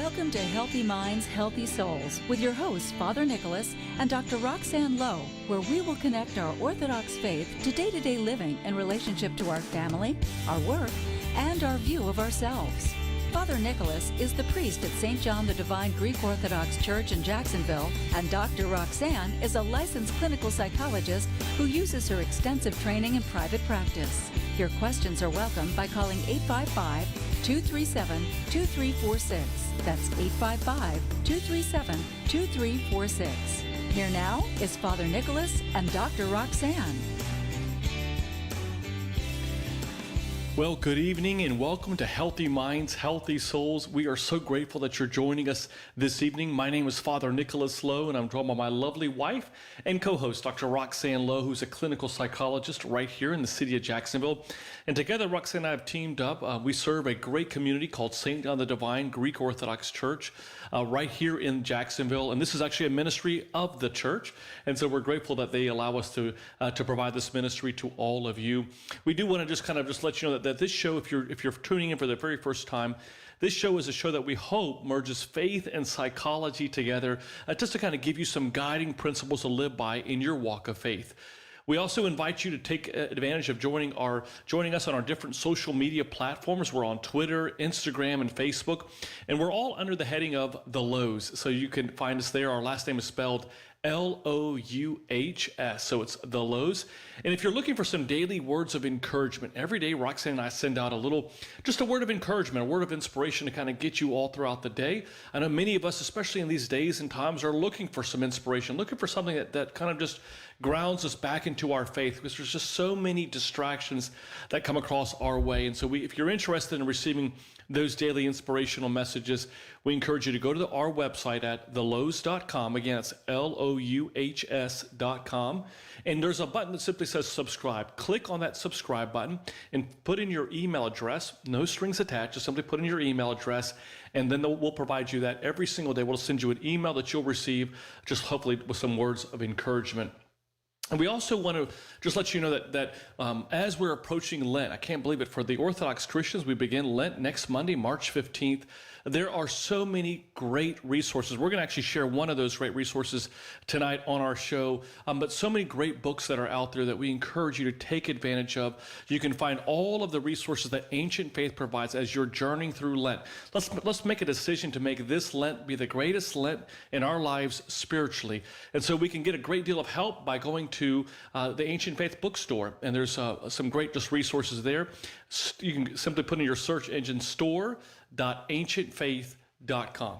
Welcome to Healthy Minds, Healthy Souls with your hosts, Father Nicholas and Dr. Roxanne Lowe, where we will connect our Orthodox faith to day-to-day living in relationship to our family, our work, and our view of ourselves. Father Nicholas is the priest at St. John the Divine Greek Orthodox Church in Jacksonville, and Dr. Roxanne is a licensed clinical psychologist who uses her extensive training in private practice. Your questions are welcome by calling 855-237-2346. That's 855-237-2346. Here now is Father Nicholas and Dr. Roxanne. Well, good evening and welcome to Healthy Minds, Healthy Souls. We are so grateful that you're joining us this evening. My name is Father Nicholas Lowe, and I'm joined by my lovely wife and co-host, Dr. Roxanne Lowe, who's a clinical psychologist right here in the city of Jacksonville. And together, Roxanne and I have teamed up. We serve a great community called St. John the Divine Greek Orthodox Church right here in Jacksonville. And this is actually a ministry of the church. And so we're grateful that they allow us to provide this ministry to all of you. We do want to just let you know that this show, if you're tuning in for the very first time, this show is a show that we hope merges faith and psychology together, just to kind of give you some guiding principles to live by in your walk of faith. We also invite you to take advantage of joining us on our different social media platforms. We're on Twitter, Instagram, and Facebook, and we're all under the heading of The Lowe's. So you can find us there. Our last name is spelled Louhs. So it's The Lowe's. And if you're looking for some daily words of encouragement, every day Roxanne and I send out just a word of encouragement, a word of inspiration to kind of get you all throughout the day. I know many of us, especially in these days and times, are looking for some inspiration, looking for something that kind of just grounds us back into our faith, because there's just so many distractions that come across our way. And so if you're interested in receiving those daily inspirational messages, we encourage you to go to our website at thelowes.com. Again, it's LOUHS.com. And there's a button that simply says subscribe. Click on that subscribe button and put in your email address. No strings attached. Just simply put in your email address, and then we'll provide you that every single day. We'll send you an email that you'll receive, just hopefully with some words of encouragement. And we also want to just let you know that as we're approaching Lent, I can't believe it, for the Orthodox Christians, we begin Lent next Monday, March 15th. There are so many great resources. We're going to actually share one of those great resources tonight on our show, but so many great books that are out there that we encourage you to take advantage of. You can find all of the resources that Ancient Faith provides as you're journeying through Lent. Let's make a decision to make this Lent be the greatest Lent in our lives spiritually. And so we can get a great deal of help by going to the Ancient Faith bookstore, and there's some great just resources there. You can simply put in your search engine store.ancientfaith.com.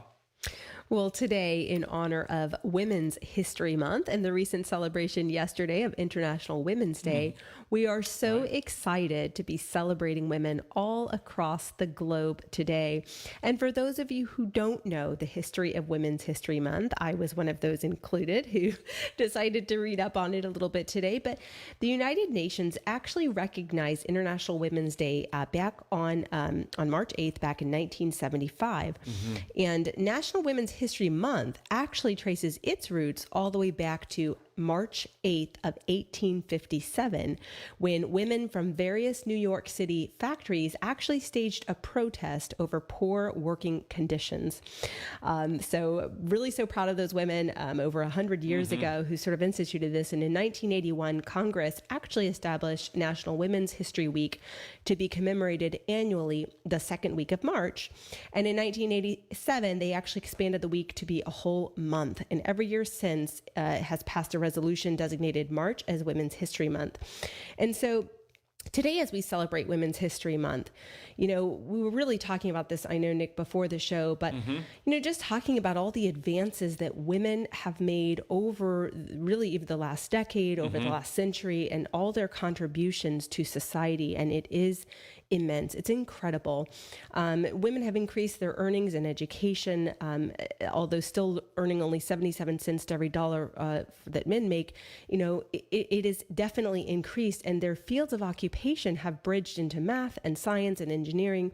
Well, today, in honor of Women's History Month and the recent celebration yesterday of International Women's Day, we are so excited to be celebrating women all across the globe today. And for those of you who don't know the history of Women's History Month, I was one of those included who decided to read up on it a little bit today. But the United Nations actually recognized International Women's Day back on March 8th, back in 1975. And National Women's History Month actually traces its roots all the way back to March 8th of 1857, when women from various New York City factories actually staged a protest over poor working conditions. So really so proud of those women over 100 years ago who sort of instituted this. And in 1981, Congress actually established National Women's History Week to be commemorated annually the second week of March. And in 1987, they actually expanded the week to be a whole month. And every year since has passed a resolution designated March as Women's History Month. And so today, as we celebrate Women's History Month, we were really talking about this, I know, Nick, before the show, but, just talking about all the advances that women have made over really even the last decade, over the last century, and all their contributions to society. And it is immense. It's incredible. Women have increased their earnings in education, although still earning only 77 cents to every dollar that men make. It is definitely increased, and their fields of occupation have bridged into math and science and engineering.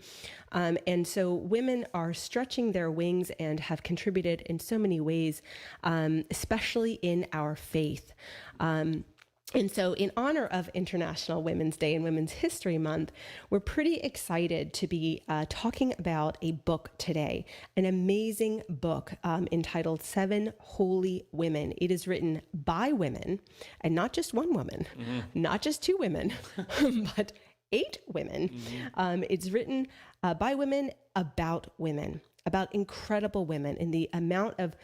And so women are stretching their wings and have contributed in so many ways, especially in our faith. And so, in honor of International Women's Day and Women's History Month, we're pretty excited to be talking about a book today, an amazing book entitled Seven Holy Women. It is written by women, and not just one woman, not just two women, but 8 women. It's written by women, about incredible women, and the amount of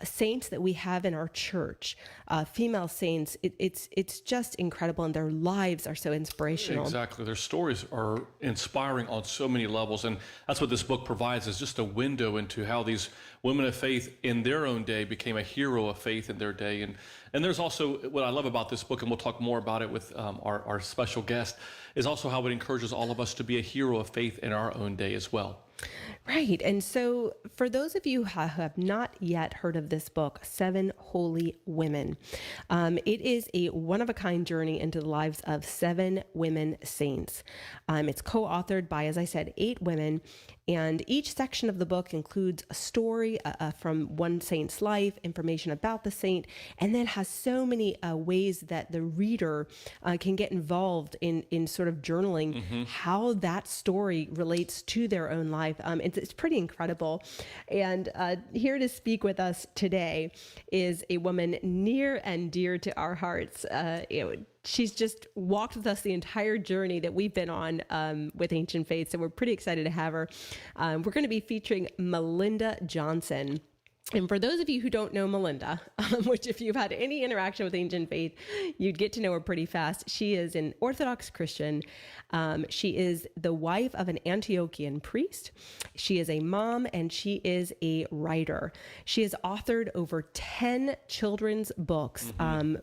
saints that we have in our church, female saints. It's just incredible, and their lives are so inspirational. Exactly. Their stories are inspiring on so many levels, and that's what this book provides, is just a window into how these women of faith in their own day became a hero of faith in their day. And there's also, what I love about this book, and we'll talk more about it with our special guest, is also how it encourages all of us to be a hero of faith in our own day as well. Right. And so for those of you who have not yet heard of this book, Seven Holy Women, it is a one-of-a-kind journey into the lives of 7 women saints. It's co-authored by, as I said, 8 women, and each section of the book includes a story from one saint's life, information about the saint, and then has so many ways that the reader can get involved in sort of journaling how that story relates to their own life. It's pretty incredible. And here to speak with us today is a woman near and dear to our hearts. She's just walked with us the entire journey that we've been on with Ancient Faith. So we're pretty excited to have her. We're going to be featuring Melinda Johnson. And for those of you who don't know Melinda, which if you've had any interaction with Ancient Faith, you'd get to know her pretty fast. She is an Orthodox Christian. She is the wife of an Antiochian priest. She is a mom, and she is a writer. She has authored over 10 children's books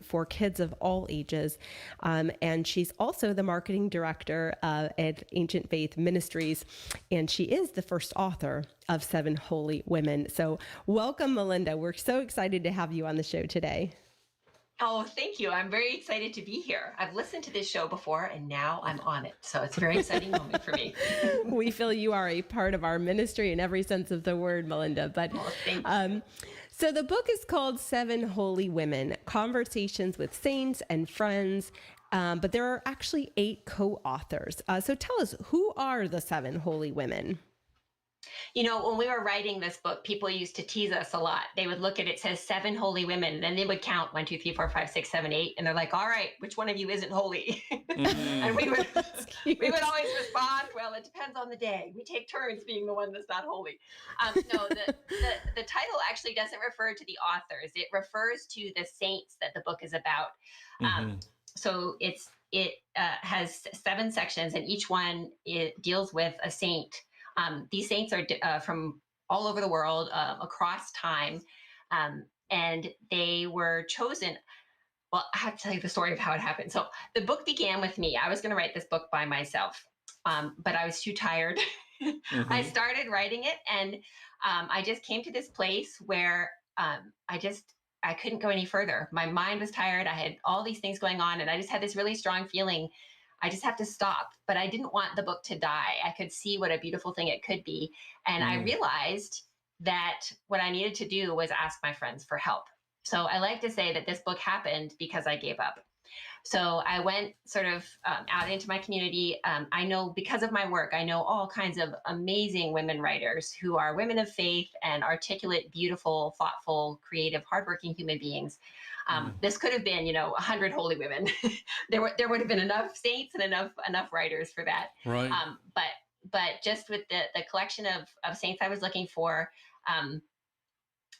for kids of all ages. And she's also the marketing director at Ancient Faith Ministries. And she is the first author of 7 Holy Women. So welcome, Melinda. We're so excited to have you on the show today. Oh, thank you. I'm very excited to be here. I've listened to this show before, and now I'm on it. So it's a very exciting moment for me. We feel you are a part of our ministry in every sense of the word, Melinda. But thank you. So the book is called 7 Holy Women, Conversations with Saints and Friends. But there are actually 8 co-authors. So tell us, who are the 7 Holy Women? You know, when we were writing this book, people used to tease us a lot. They would look at it, says 7 holy women, and then they would count 1, 2, 3, 4, 5, 6, 7, 8, and they're like, "All right, which one of you isn't holy?" And we would always respond, "Well, it depends on the day. We take turns being the one that's not holy." No, the title actually doesn't refer to the authors. It refers to the saints that the book is about. So it has 7 sections, and each one deals with a saint. These saints are from all over the world, across time, and they were chosen. Well, I have to tell you the story of how it happened. So the book began with me. I was going to write this book by myself, but I was too tired. I started writing it, and I just came to this place where I couldn't go any further. My mind was tired. I had all these things going on, and I just had this really strong feeling I just have to stop. But I didn't want the book to die. I could see what a beautiful thing it could be. And I realized that what I needed to do was ask my friends for help. So I like to say that this book happened because I gave up. So I went sort of out into my community. I know, because of my work, I know all kinds of amazing women writers who are women of faith and articulate, beautiful, thoughtful, creative, hardworking human beings. This could have been, 100 holy women. there would have been enough saints and enough writers for that. Right. But just with the collection of saints I was looking for,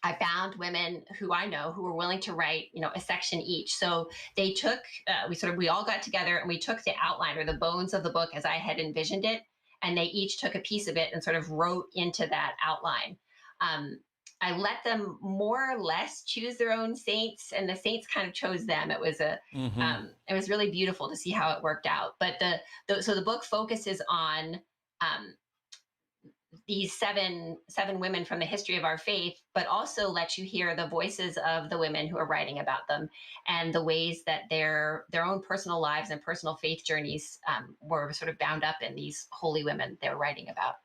I found women who I know who were willing to write, a section each. So they took, we all got together and we took the outline or the bones of the book as I had envisioned it, and they each took a piece of it and sort of wrote into that outline. I let them more or less choose their own saints, and the saints kind of chose them. It was it was really beautiful to see how it worked out. But so the book focuses on these seven women from the history of our faith, but also lets you hear the voices of the women who are writing about them and the ways that their own personal lives and personal faith journeys were sort of bound up in these holy women they're writing about.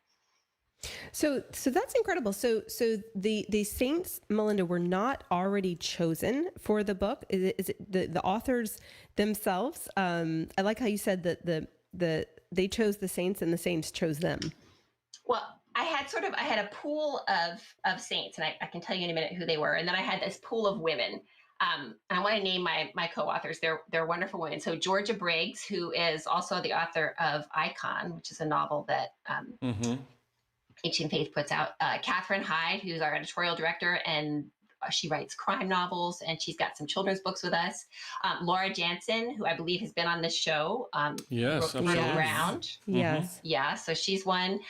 So that's incredible. So the saints, Melinda, were not already chosen for the book. Is it the authors themselves? I like how you said that they chose the saints and the saints chose them. Well, I had a pool of saints, and I can tell you in a minute who they were. And then I had this pool of women. And I want to name my co-authors. They're wonderful women. So Georgia Briggs, who is also the author of Icon, which is a novel that Ancient Faith puts out. Catherine Hyde, who's our editorial director, and she writes crime novels, and she's got some children's books with us. Laura Jansen, who I believe has been on this show. Yes, Fertile absolutely. Ground. Yes. Yeah, so she's one.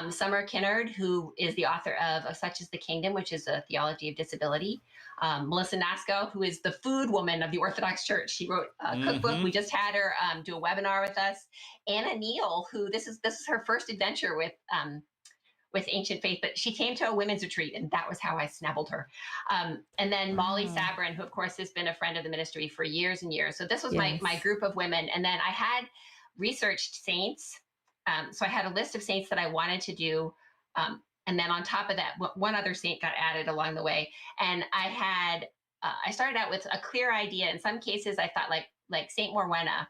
Summer Kinnard, who is the author of Such is the Kingdom, which is a theology of disability. Melissa Nasco, who is the food woman of the Orthodox Church. She wrote a cookbook. We just had her do a webinar with us. Anna Neal, who this is her first adventure with Ancient Faith, but she came to a women's retreat, and that was how I snabbled her. And then Molly Sabrin, who of course has been a friend of the ministry for years and years. So this was my group of women. And then I had researched saints. So I had a list of saints that I wanted to do. And then on top of that, one other saint got added along the way. And I started out with a clear idea. In some cases, I thought like Saint Morwenna.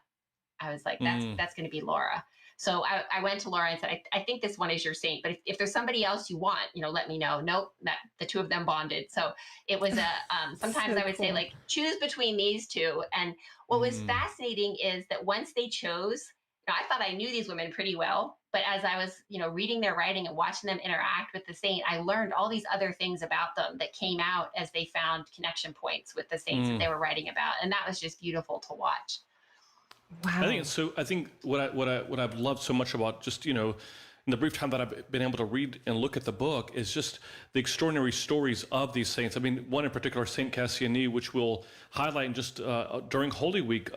I was like, that's going to be Laura. So I went to Laura and said, I think this one is your saint, but if there's somebody else you want, let me know. Nope, that the two of them bonded. So it was sometimes So I would say like, choose between these two. And what was fascinating is that once they chose, I thought I knew these women pretty well, but as I was, reading their writing and watching them interact with the saint, I learned all these other things about them that came out as they found connection points with the saints that they were writing about. And that was just beautiful to watch. Wow. I think what I've loved so much about just, in the brief time that I've been able to read and look at the book is just the extraordinary stories of these saints. I mean, one in particular, Saint Cassiany, which we'll highlight just during Holy Week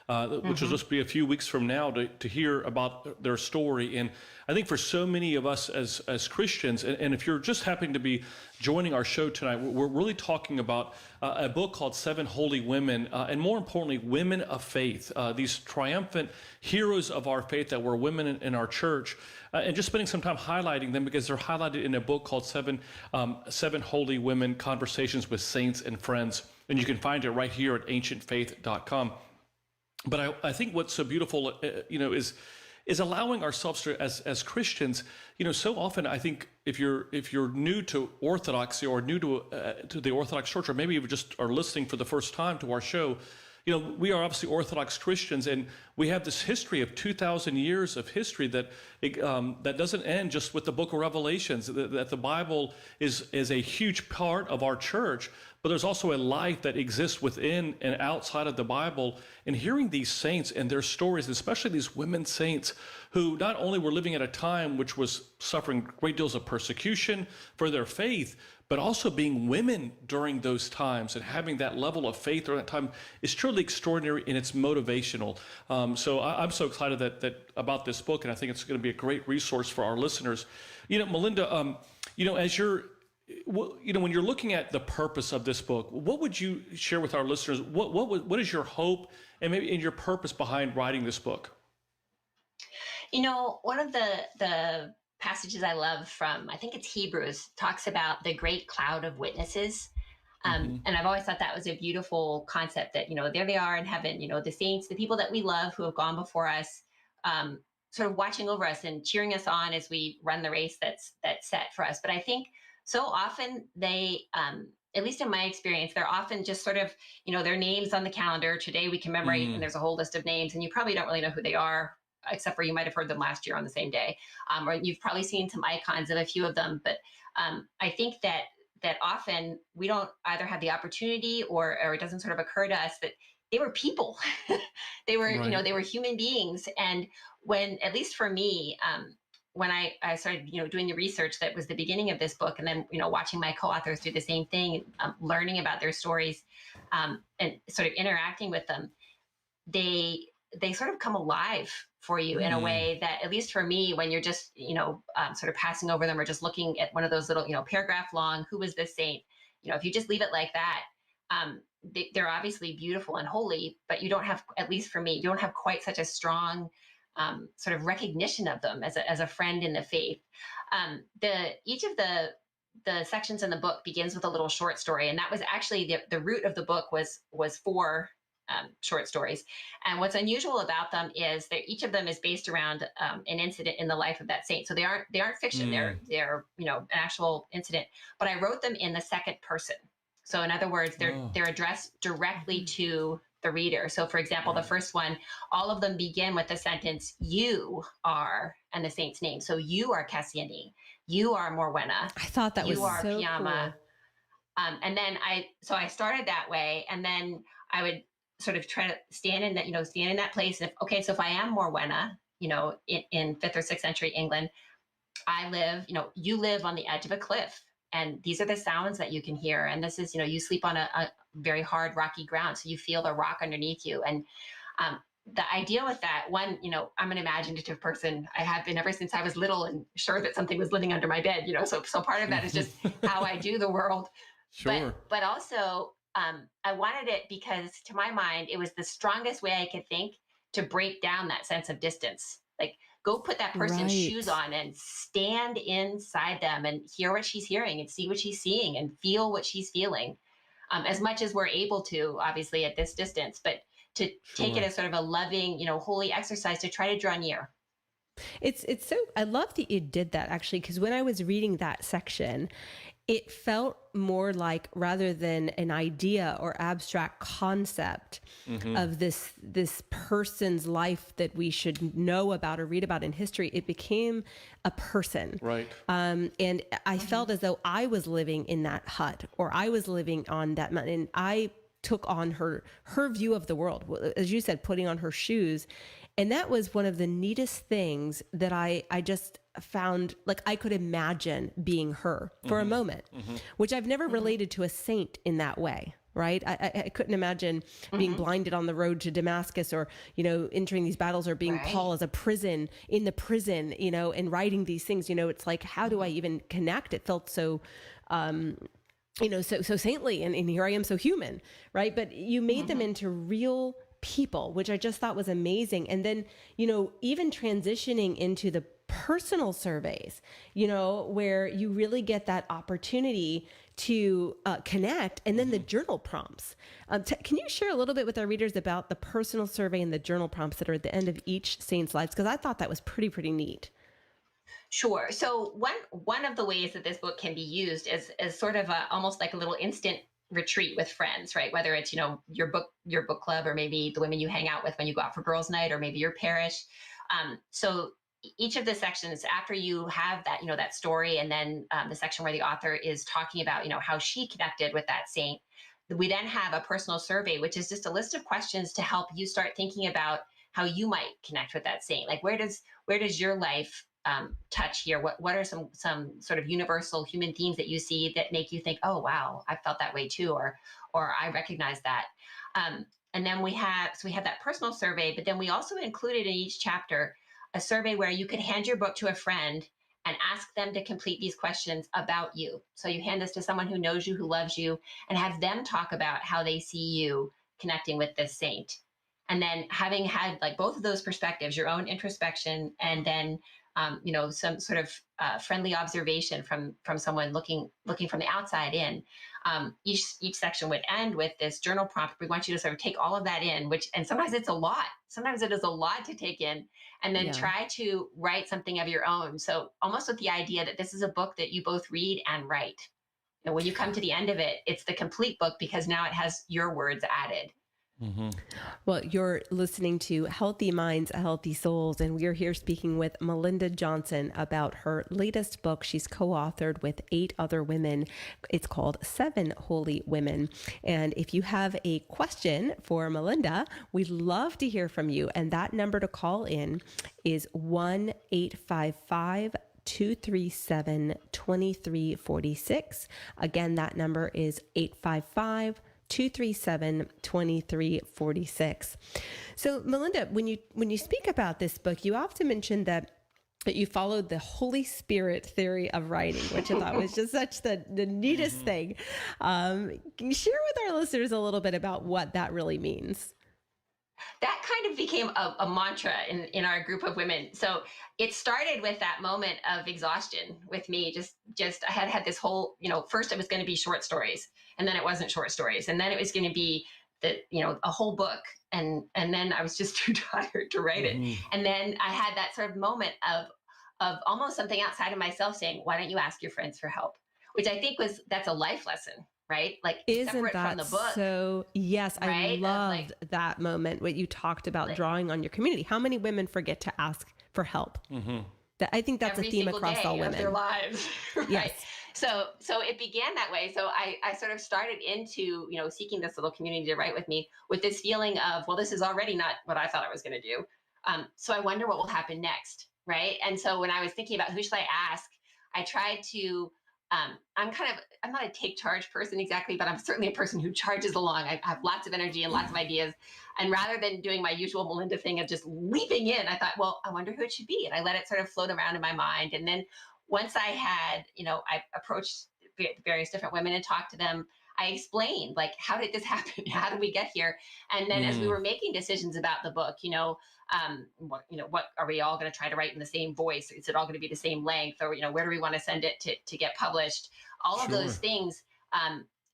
which will just be a few weeks from now to hear about their story. And I think for so many of us as Christians, and if you're just happening to be joining our show tonight, we're really talking about a book called Seven Holy Women, and more importantly, women of faith, these triumphant heroes of our faith that were women in our church, and just spending some time highlighting them because they're highlighted in a book called Seven Holy Women, Conversations with Saints and Friends. And you can find it right here at ancientfaith.com. But I think what's so beautiful, is allowing ourselves to, as Christians, so often I think if you're new to Orthodoxy or new to the Orthodox Church, or maybe you just are listening for the first time to our show, we are obviously Orthodox Christians, and we have this history of 2,000 years of history that doesn't end just with the book of Revelations, that the Bible is a huge part of our church, but there's also a life that exists within and outside of the Bible. And hearing these saints and their stories, especially these women saints who not only were living at a time which was suffering great deals of persecution for their faith, but also being women during those times and having that level of faith during that time is truly extraordinary, and it's motivational. So I'm so excited that about this book, and I think it's going to be a great resource for our listeners. Melinda, as you're, when you're looking at the purpose of this book, what would you share with our listeners? What is your hope and maybe in your purpose behind writing this book? One of the passages I love from, I think it's Hebrews, talks about the great cloud of witnesses. And I've always thought that was a beautiful concept that, there they are in heaven, the saints, the people that we love who have gone before us, sort of watching over us and cheering us on as we run the race that's set for us. But I think so often they, at least in my experience, they're often just sort of, their names on the calendar. Today we commemorate, and there's a whole list of names, and you probably don't really know who they are, except for you might have heard them last year on the same day. Or you've probably seen some icons of a few of them. But I think that often we don't either have the opportunity or it doesn't sort of occur to us that they were people. They were, Right. They were human beings. And when, at least for me, when I started, doing the research that was the beginning of this book, and then, watching my co-authors do the same thing, learning about their stories, and sort of interacting with them, they sort of come alive for you in a way that, at least for me, when you're just, sort of passing over them or just looking at one of those little, paragraph long, who was this saint? If you just leave it like that, they're obviously beautiful and holy, but you don't have, at least for me, you don't have quite such a strong sort of recognition of them as a friend in the faith. Each of the sections in the book begins with a little short story, and that was actually the root of the book was four short stories. And what's unusual about them is that each of them is based around an incident in the life of that saint. So they aren't fiction. They're an actual incident. But I wrote them in the second person. So in other words, they're addressed directly to the reader. So for example, the first one, all of them begin with the sentence, "You are," and the saint's name. So you are Cassiani, you are Morwenna. I thought that was are so Piama. cool. And then I started that way, and then I would sort of try to stand in that place. Okay, so if I am Morwenna, in 5th or 6th century England, I live, you live on the edge of a cliff, and these are the sounds that you can hear. And this is, you sleep on a very hard rocky ground, so you feel the rock underneath you. And the idea with that one, I'm an imaginative person. I have been ever since I was little, and sure that something was living under my bed, so part of that is just how I do the world. Sure. But also, I wanted it because, to my mind, it was the strongest way I could think to break down that sense of distance. Like, go put that person's shoes on and stand inside them and hear what she's hearing and see what she's seeing and feel what she's feeling, as much as we're able to, obviously, at this distance, but to take it as sort of a loving, holy exercise to try to draw near. It's so, I love that you did that, actually, because when I was reading that section, it felt more like, rather than an idea or abstract concept of this person's life that we should know about or read about in history, it became a person. Right. And I felt as though I was living in that hut, or I was living on that mountain. And I took on her view of the world, as you said, putting on her shoes. And that was one of the neatest things that I just found, like, I could imagine being her for a moment, which I've never related to a saint in that way, right? I couldn't imagine being blinded on the road to Damascus, or, entering these battles, or being Paul as in the prison, and writing these things. It's like, how do I even connect? It felt so, so saintly, and here I am, so human, right? But you made them into real people, which I just thought was amazing. And then, even transitioning into the personal surveys, where you really get that opportunity to connect, and then the journal prompts. Can you share a little bit with our readers about the personal survey and the journal prompts that are at the end of each saint's lives? Because I thought that was pretty neat. Sure. So one of the ways that this book can be used is sort of almost like a little instant retreat with friends, right? Whether it's, your book club, or maybe the women you hang out with when you go out for girls' night, or maybe your parish. So each of the sections, after you have that, that story, and then the section where the author is talking about, how she connected with that saint, we then have a personal survey, which is just a list of questions to help you start thinking about how you might connect with that saint. Like, where does your life touch here? What are some sort of universal human themes that you see that make you think, oh wow, I felt that way too, or I recognize that. And then we have that personal survey, but then we also included in each chapter a survey where you could hand your book to a friend and ask them to complete these questions about you. So you hand this to someone who knows you, who loves you, and have them talk about how they see you connecting with this saint. And then, having had like both of those perspectives, your own introspection, and then some sort of friendly observation from someone looking from the outside in. Each section would end with this journal prompt. We want you to sort of take all of that in, and sometimes it's a lot. Sometimes it is a lot to take in, and then try to write something of your own. So almost with the idea that this is a book that you both read and write. When you come to the end of it, it's the complete book, because now it has your words added. Well, you're listening to Healthy Minds, Healthy Souls, and we are here speaking with Melinda Johnson about her latest book. She's co-authored with 8 other women. It's called 7 Holy Women. And if you have a question for Melinda, we'd love to hear from you. And that number to call in is 1-855 237-2346. Again, that number is 855-237-2346. So Melinda, when you speak about this book, you often mention that you followed the Holy Spirit theory of writing, which I thought was just such the neatest thing. Can you share with our listeners a little bit about what that really means? that kind of became a mantra in our group of women. So it started with that moment of exhaustion with me. Just I had this whole, first it was going to be short stories, and then it wasn't short stories, and then it was going to be a whole book, and then I was just too tired to write it. And then I had that sort of moment of almost something outside of myself saying, why don't you ask your friends for help? Which I think that's a life lesson, right? Like, isn't separate that from the book. so? Yes, right? I loved that moment, what you talked about, drawing on your community. How many women forget to ask for help? I think that's a theme across all women. Of their lives, right? Yes. So it began that way. So I sort of started into, seeking this little community to write with me with this feeling of, well, this is already not what I thought I was going to do. So I wonder what will happen next, right? And so when I was thinking about who should I ask, I tried to, I'm not a take charge person exactly, but I'm certainly a person who charges along. I have lots of energy and lots of ideas. And rather than doing my usual Melinda thing of just leaping in, I thought, well, I wonder who it should be. And I let it sort of float around in my mind. And then once I had, I approached various different women and talked to them, I explained, like, how did this happen? How did we get here? And then as we were making decisions about the book, what are we all going to try to write in the same voice? Is it all going to be the same length? Or, where do we want to send it to get published? All of those things.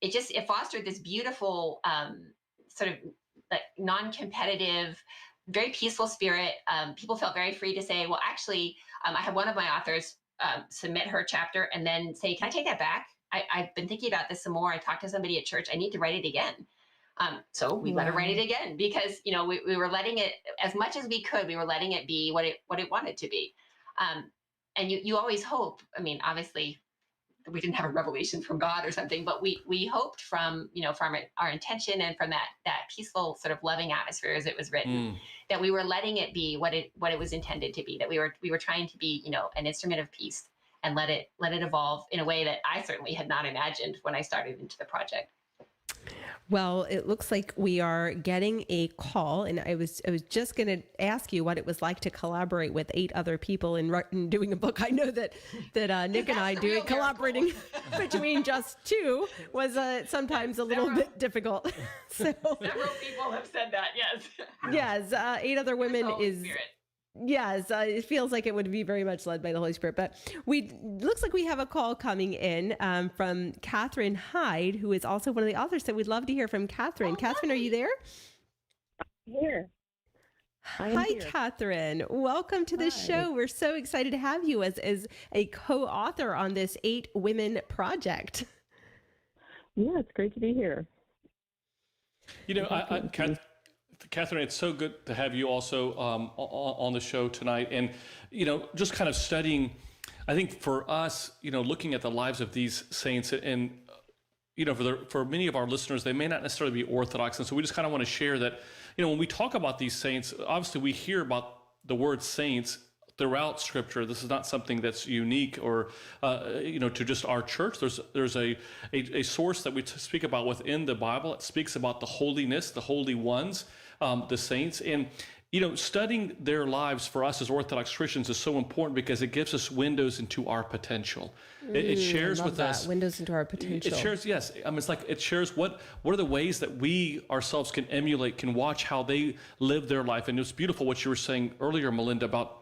It fostered this beautiful sort of like non-competitive, very peaceful spirit. People felt very free to say, well, actually, I had one of my authors submit her chapter and then say, can I take that back? I've been thinking about this some more. I talked to somebody at church. I need to write it again. So we let her write it again because, we were letting it, as much as we could, we were letting it be what it wanted to be. And you always hope, obviously we didn't have a revelation from God or something, but we hoped from our intention and from that peaceful sort of loving atmosphere as it was written, that we were letting it be what it was intended to be, that we were trying to be, an instrument of peace and let it evolve in a way that I certainly had not imagined when I started into the project. Well, it looks like we are getting a call, and I was just going to ask you what it was like to collaborate with 8 other people in doing a book. I know that Nick and I doing collaborating between just 2 was sometimes a little bit difficult. So several people have said that. Yes. Yes, 8 other women is. Spirit. Yes, it feels like it would be very much led by the Holy Spirit. But looks like we have a call coming in from Catherine Hyde, who is also one of the authors. So we'd love to hear from Catherine. Catherine, are you there? Here. Hi, Catherine. Welcome to the show. We're so excited to have you as a co-author on this 8 Women project. Yeah, it's great to be here. Catherine, it's so good to have you also on the show tonight. And, just kind of studying, I think for us, looking at the lives of these saints and, for many of our listeners, they may not necessarily be Orthodox. And so we just kind of want to share that, when we talk about these saints, obviously we hear about the word saints throughout Scripture. This is not something that's unique or, to just our church. There's a source that we speak about within the Bible. It speaks about the holiness, the holy ones, the saints. And, studying their lives for us as Orthodox Christians is so important because it gives us windows into our potential. It shares with us windows into our potential. It shares, yes. It's like it shares what are the ways that we ourselves can emulate, can watch how they live their life. And it's beautiful what you were saying earlier, Melinda, about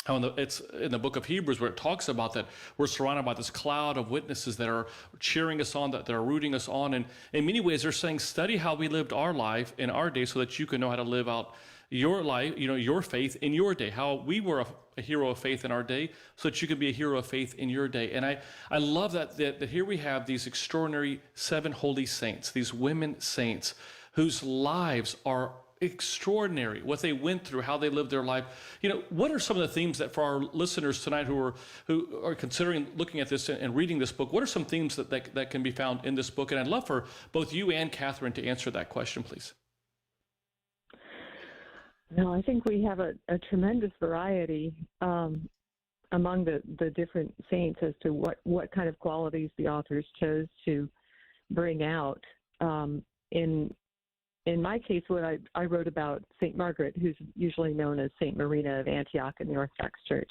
how it's in the book of Hebrews where it talks about that we're surrounded by this cloud of witnesses that are cheering us on, that are rooting us on. And in many ways, they're saying, study how we lived our life in our day so that you can know how to live out your life, your faith in your day, how we were a hero of faith in our day so that you can be a hero of faith in your day. And I love that here we have these extraordinary 7 holy saints, these women saints whose lives are extraordinary, what they went through, how they lived their life. What are some of the themes that for our listeners tonight who are considering looking at this and reading this book, what are some themes that can be found in this book? And I'd love for both you and Catherine to answer that question, please. No, I think we have a tremendous variety among the different saints as to what kind of qualities the authors chose to bring out. In my case, what I wrote about St. Margaret, who's usually known as St. Marina of Antioch in the Orthodox Church.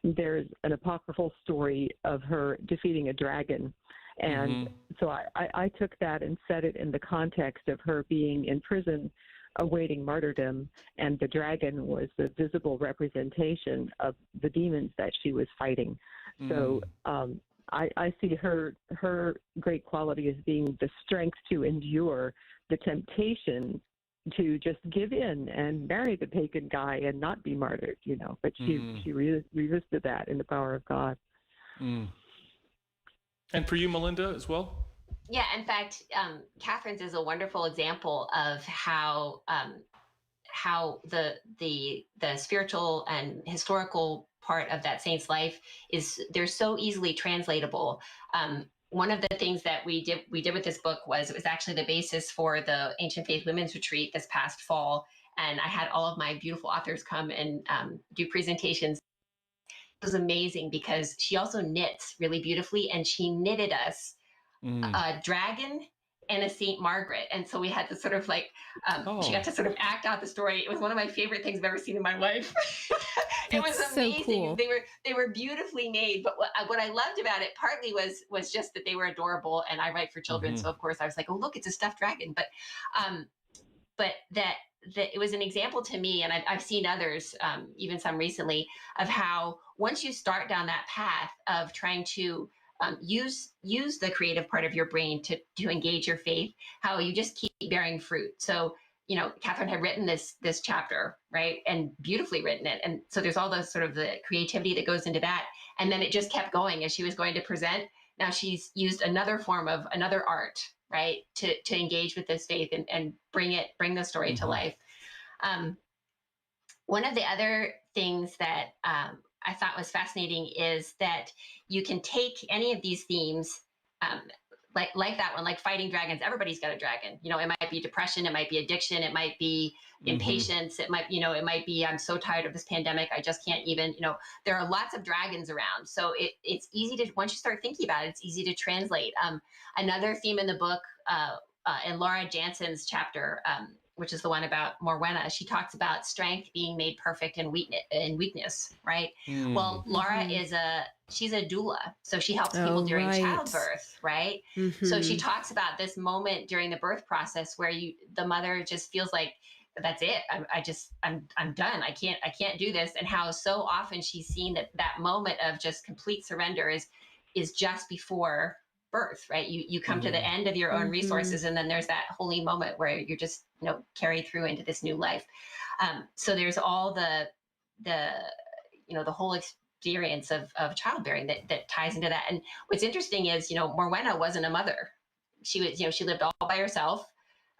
There's an apocryphal story of her defeating a dragon. And so I took that and set it in the context of her being in prison awaiting martyrdom, and the dragon was the visible representation of the demons that she was fighting. So I see her great quality as being the strength to endure the temptation to just give in and marry the pagan guy and not be martyred, but she resisted that in the power of God. And for you, Melinda, as well? Yeah, in fact, Catherine's is a wonderful example of how the spiritual and historical part of that saint's life they're so easily translatable. One of the things that we did with this book was it was actually the basis for the Ancient Faith Women's Retreat this past fall, and I had all of my beautiful authors come and do presentations. It was amazing because she also knits really beautifully, and she knitted us a dragon and a Saint Margaret. And so we had to sort of she got to sort of act out the story. It was one of my favorite things I've ever seen in my life. It was amazing. So cool. They were beautifully made. But what I loved about it partly was just that they were adorable, and I write for children. So of course I was like, oh, look, it's a stuffed dragon. But that it was an example to me, and I've seen others, even some recently, of how once you start down that path of trying to use the creative part of your brain to engage your faith, how you just keep bearing fruit. So, Catherine had written this chapter, right? And beautifully written it. And so there's all those sort of the creativity that goes into that. And then it just kept going as she was going to present. Now she's used another form of another art, right? To engage with this faith and bring the story to life. One of the other things that I thought was fascinating is that you can take any of these themes, like that one, like fighting dragons. Everybody's got a dragon. It might be depression, it might be addiction, it might be impatience, it might be I'm so tired of this pandemic, I just can't even. There are lots of dragons around. So it's easy to, once you start thinking about it, it's easy to translate. Another theme in the book, in Laura Janssen's chapter, which is the one about Morwenna, she talks about strength being made perfect in weakness, right? Well, Laura she's a doula, so she helps people during childbirth, right? So she talks about this moment during the birth process where the mother just feels like, that's it. I'm done. I can't do this. And how so often she's seen that moment of just complete surrender is just before birth, right? You come to the end of your own resources, and then there's that holy moment where you're just carried through into this new life. So there's all the whole experience of childbearing that ties into that. And what's interesting is Morwenna wasn't a mother. She was she lived all by herself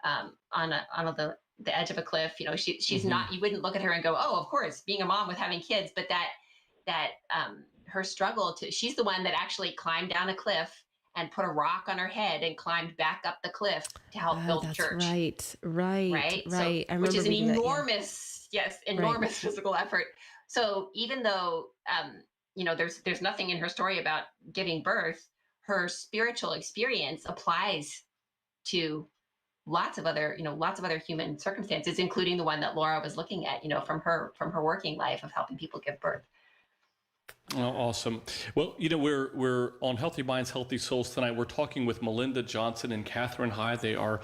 on the edge of a cliff. She's not. You wouldn't look at her and go, oh, of course, being a mom with having kids, but that her struggle she's the one that actually climbed down a cliff and put a rock on her head and climbed back up the cliff to help build the church. Right. So, which is an enormous, enormous physical effort. So even though, there's nothing in her story about giving birth, her spiritual experience applies to lots of other human circumstances, including the one that Laura was looking at, from her working life of helping people give birth. Oh, awesome. Well, we're on Healthy Minds, Healthy Souls tonight. We're talking with Melinda Johnson and Catherine Hyde. They are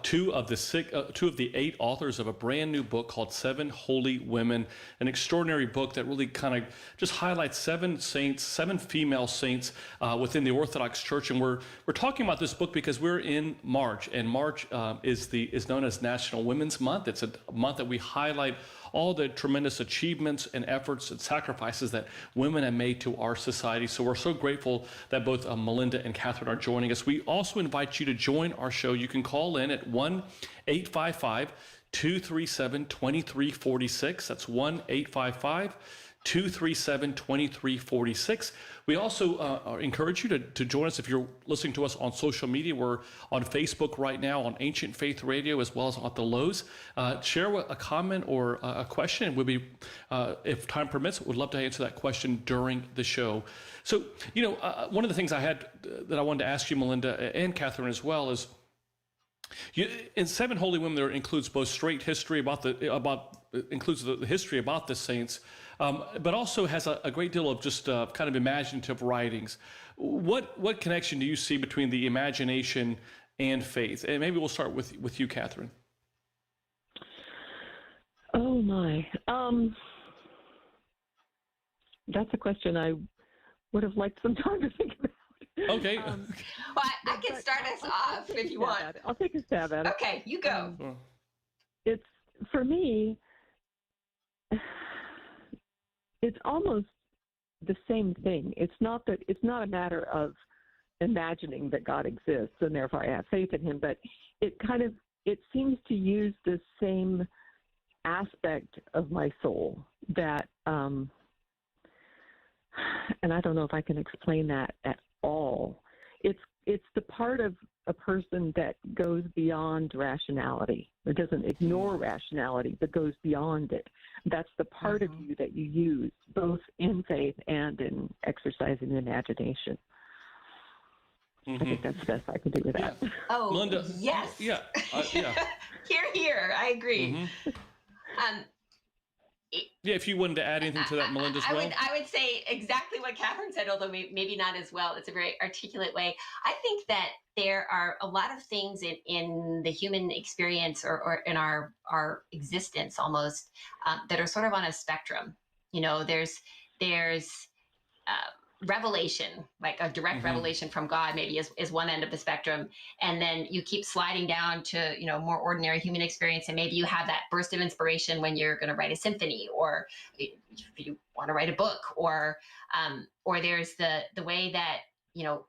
two of the 8 authors of a brand new book called 7 Holy Women, an extraordinary book that really kind of just highlights 7 female saints within the Orthodox Church. And we're talking about this book because we're in March, and March is known as National Women's Month. It's a month that we highlight all the tremendous achievements and efforts and sacrifices that women have made to our society. So we're so grateful that both Melinda and Catherine are joining us. We also invite you to join our show. You can call in at 1-855-237-2346. That's 1-855-237-2346. We also encourage you to join us if you're listening to us on social media. We're on Facebook right now on Ancient Faith Radio as well as on the Lowe's. Share a comment or a question. We'll be, if time permits, we'd love to answer that question during the show. So, one of the things I had that I wanted to ask you, Melinda, and Catherine as well, is in 7 Holy Women, there includes both straight history includes the history about the saints, but also has a great deal of just kind of imaginative writings. What connection do you see between the imagination and faith? And maybe we'll start with you, Catherine. Oh my. That's a question I would have liked some time to think about. Okay. Well, I can start us off if you want. I'll take a stab at it. Okay, you go. It's, for me, it's almost the same thing. It's not a matter of imagining that God exists and therefore I have faith in him, but it seems to use the same aspect of my soul that, and I don't know if I can explain that at all. It's the part of a person that goes beyond rationality. It doesn't ignore rationality, but goes beyond it. That's the part of you that you use both in faith and in exercising imagination. I think that's the best I can do with that. Yeah. Oh, Melinda, yes. Yeah. Yeah. Here. I agree. Yeah, if you wanted to add anything to that, Melinda, as well. I would say exactly what Catherine said, although maybe not as well. It's a very articulate way. I think that there are a lot of things in the human experience or in our existence almost that are sort of on a spectrum. You know, there's revelation, like a direct revelation from God, maybe is one end of the spectrum. And then you keep sliding down to, more ordinary human experience. And maybe you have that burst of inspiration when you're going to write a symphony or if you want to write a book or there's the way that,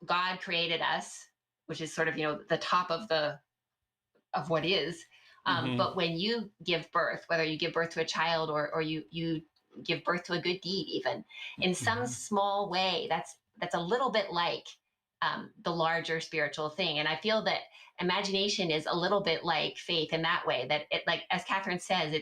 God created us, which is sort of, the top of what is. But when you give birth, whether you give birth to a child or you give birth to a good deed, even in some small way, that's a little bit like the larger spiritual thing. And I feel that imagination is a little bit like faith in that way, that it, like as Catherine says,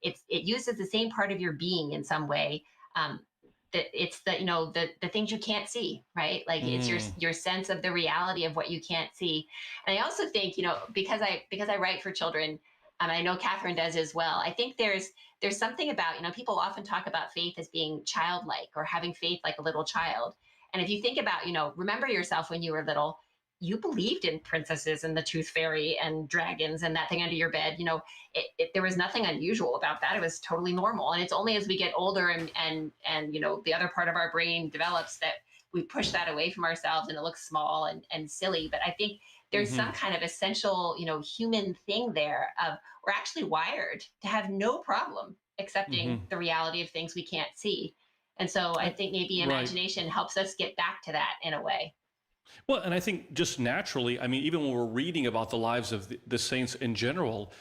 it uses the same part of your being in some way. That it's the things you can't see, right? Like it's your sense of the reality of what you can't see. And I also think, because I write for children, and I know Catherine does as well, I think there's something about, people often talk about faith as being childlike or having faith like a little child. And if you think about, remember yourself when you were little, you believed in princesses and the tooth fairy and dragons and that thing under your bed. There was nothing unusual about that. It was totally normal. And it's only as we get older and the other part of our brain develops that we push that away from ourselves and it looks small and silly. But I think there's some kind of essential, human thing there of we're actually wired to have no problem accepting the reality of things we can't see. And so I think maybe imagination helps us get back to that in a way. Well, and I think just naturally, I mean, even when we're reading about the lives of the saints in general,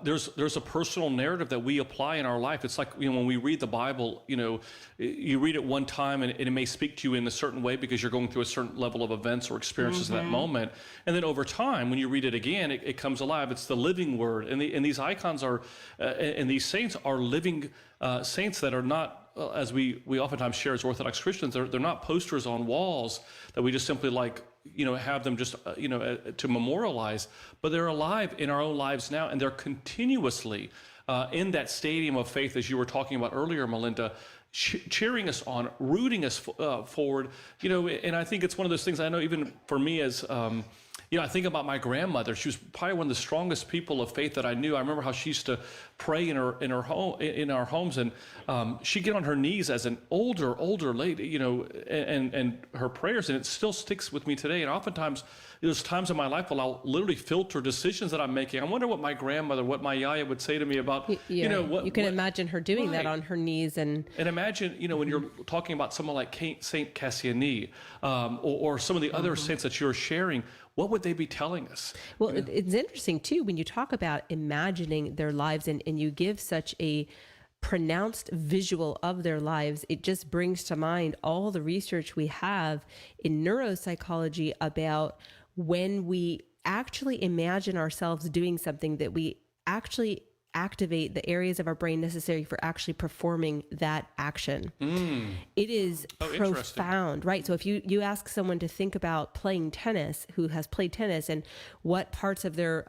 there's a personal narrative that we apply in our life. It's like, when we read the Bible, you read it one time and it may speak to you in a certain way because you're going through a certain level of events or experiences at that moment. And then over time, when you read it again, it comes alive. It's the living word. And these icons are, and these saints are living saints that are not, as we oftentimes share as Orthodox Christians, they're not posters on walls that we just simply have them just, to memorialize, but they're alive in our own lives now, and they're continuously in that stadium of faith, as you were talking about earlier, Melinda, cheering us on, rooting us forward, and I think it's one of those things I know even for me as, I think about my grandmother. She was probably one of the strongest people of faith that I knew. I remember how she used to pray in our homes, and she'd get on her knees as an older lady, and her prayers, and it still sticks with me today. And oftentimes, there's times in my life where I'll literally filter decisions that I'm making. I wonder what my grandmother, what my yaya would say to me about, what you can imagine her doing that on her knees, and imagine, when you're talking about someone like Saint Cassiani, or some of the other saints that you're sharing. What would they be telling us? Well, it's interesting, too, when you talk about imagining their lives and you give such a pronounced visual of their lives, it just brings to mind all the research we have in neuropsychology about when we actually imagine ourselves doing something that we actually activate the areas of our brain necessary for actually performing that action. It is profound, right? So if you ask someone to think about playing tennis, who has played tennis, and what parts of their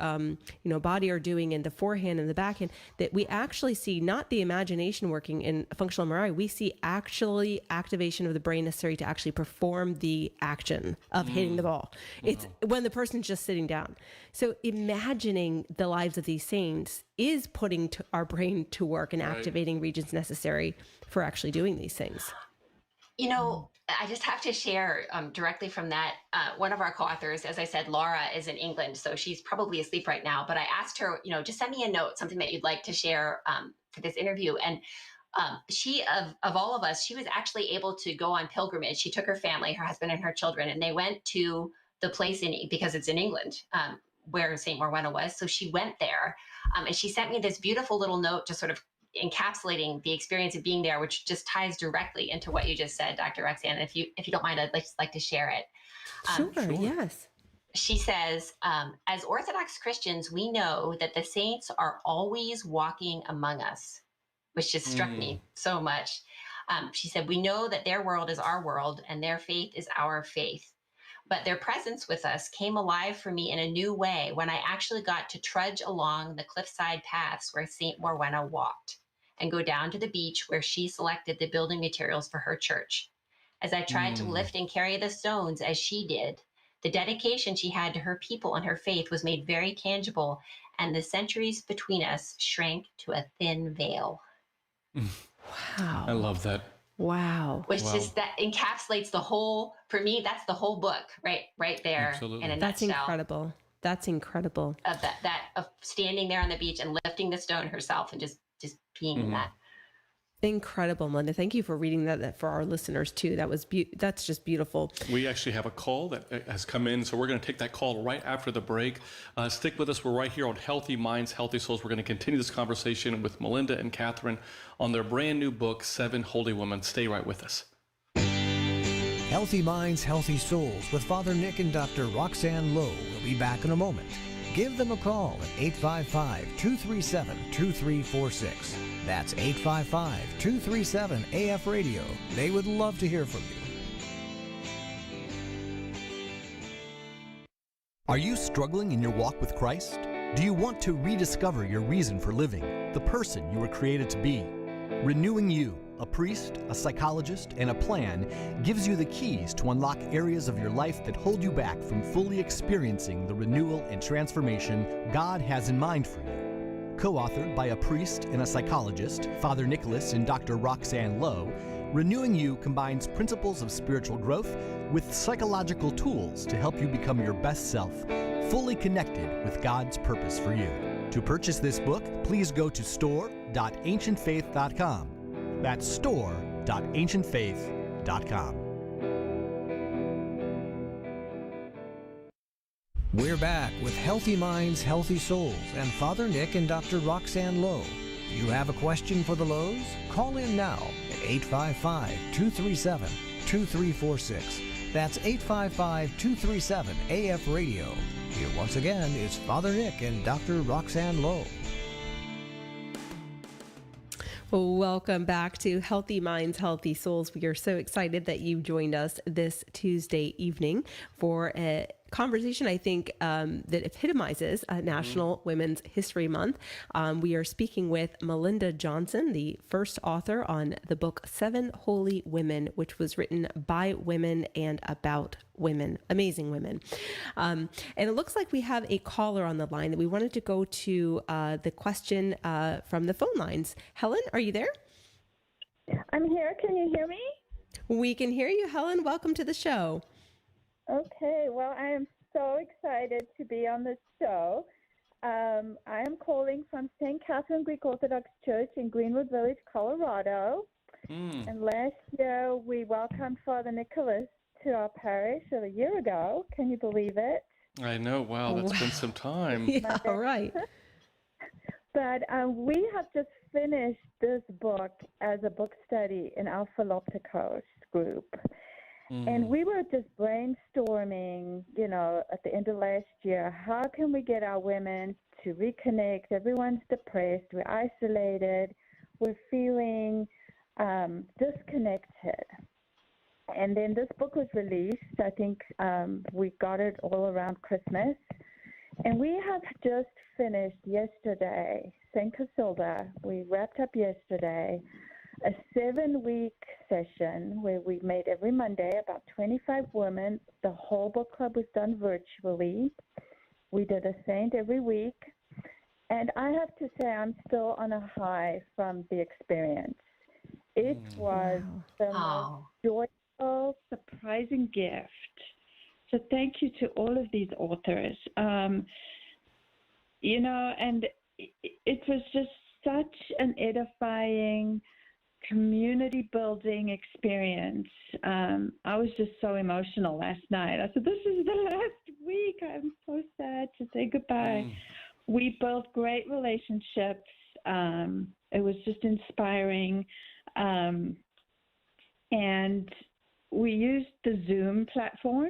body are doing in the forehand and the backhand, that we actually see not the imagination working in functional MRI, we see actually activation of the brain necessary to actually perform the action of hitting the ball. It's when the person's just sitting down. So imagining the lives of these saints is putting our brain to work and activating regions necessary for actually doing these things. You know, I just have to share directly from that. One of our co-authors, as I said, Laura, is in England, so she's probably asleep right now. But I asked her, just send me a note, something that you'd like to share for this interview. And she, of all of us, she was actually able to go on pilgrimage. She took her family, her husband and her children, and they went to the place because it's in England, where St. Morwenna was. So she went there, and she sent me this beautiful little note, just sort of encapsulating the experience of being there, which just ties directly into what you just said, Dr. Roxanne. If you don't mind, I'd just like to share it. Sure, yes. She says, as Orthodox Christians, we know that the saints are always walking among us, which just struck me so much. She said, we know that their world is our world and their faith is our faith. But their presence with us came alive for me in a new way when I actually got to trudge along the cliffside paths where St. Morwenna walked and go down to the beach where she selected the building materials for her church. As I tried to lift and carry the stones as she did, the dedication she had to her people and her faith was made very tangible, and the centuries between us shrank to a thin veil. Wow. I love that. Wow. Which just that encapsulates the whole, for me, that's the whole book right there. Absolutely. In a That's nutshell. incredible. That's incredible. Of that of standing there on the beach and lifting the stone herself and just being in that. Incredible, Melinda. Thank you for reading that for our listeners too. That's just beautiful. We actually have a call that has come in, so we're going to take that call right after the break. Stick with us. We're right here on Healthy Minds, Healthy Souls. We're going to continue this conversation with Melinda and Catherine on their brand new book, 7 Holy Women. Stay right with us. Healthy Minds, Healthy Souls with Father Nick and Dr. Roxanne Lowe. We'll be back in a moment. Give them a call at 855-237-2346. That's 855-237-AF Radio. They would love to hear from you. Are you struggling in your walk with Christ? Do you want to rediscover your reason for living, the person you were created to be? Renewing You, a priest, a psychologist, and a plan gives you the keys to unlock areas of your life that hold you back from fully experiencing the renewal and transformation God has in mind for you. Co-authored by a priest and a psychologist, Father Nicholas and Dr. Roxanne Lowe, Renewing You combines principles of spiritual growth with psychological tools to help you become your best self, fully connected with God's purpose for you. To purchase this book, please go to store.ancientfaith.com. That's store.ancientfaith.com. We're back with Healthy Minds, Healthy Souls and Father Nick and Dr. Roxanne Lowe. You have a question for the Lowes? Call in now at 855-237-2346. That's 855-237-AF Radio. Here once again is Father Nick and Dr. Roxanne Lowe. Welcome back to Healthy Minds, Healthy Souls. We are so excited that you joined us this Tuesday evening for a conversation, I think, that epitomizes National Women's History Month. We are speaking with Melinda Johnson, the first author on the book 7 Holy Women, which was written by women and about women, amazing women. And it looks like we have a caller on the line that we wanted to go to the question from the phone lines. Helen, are you there? I'm here. Can you hear me? We can hear you, Helen. Welcome to the show. Okay. Well, I am so excited to be on this show. I am calling from St. Catherine Greek Orthodox Church in Greenwood Village, Colorado. And last year, we welcomed Father Nicholas to our parish a year ago. Can you believe it? I know. Wow, that's been some time. Yeah, all right. But we have just finished this book as a book study in our Philopticos group. And we were just brainstorming, at the end of last year, how can we get our women to reconnect? Everyone's depressed. We're isolated. We're feeling disconnected. And then this book was released. I think we got it all around Christmas. And we have just finished yesterday, St. Casilda. We wrapped up yesterday a 7-week session where we met every Monday, about 25 women. The whole book club was done virtually. We did a saint every week. And I have to say, I'm still on a high from the experience. It was the most joyful, surprising gift. So thank you to all of these authors. You know, and it was just such an edifying, community building experience. I was just so emotional last night. I said, this is the last week. I'm so sad to say goodbye. We built great relationships. It was just inspiring. And we used the Zoom platform.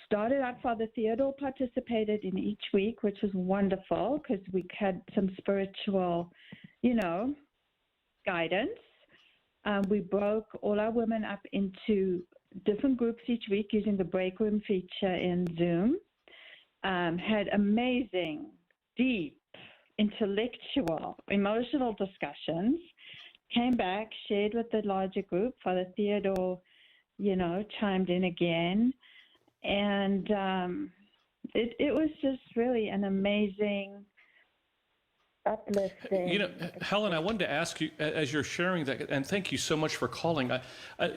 Started out, Father Theodore participated in each week, which was wonderful because we had some spiritual, you know, guidance. We broke all our women up into different groups each week using the break room feature in Zoom. Had amazing, deep, intellectual, emotional discussions. Came back, shared with the larger group. Father Theodore, you know, chimed in again. And it was just really an amazing, uplifting. You know, Helen, I wanted to ask you, as you're sharing that, and thank you so much for calling.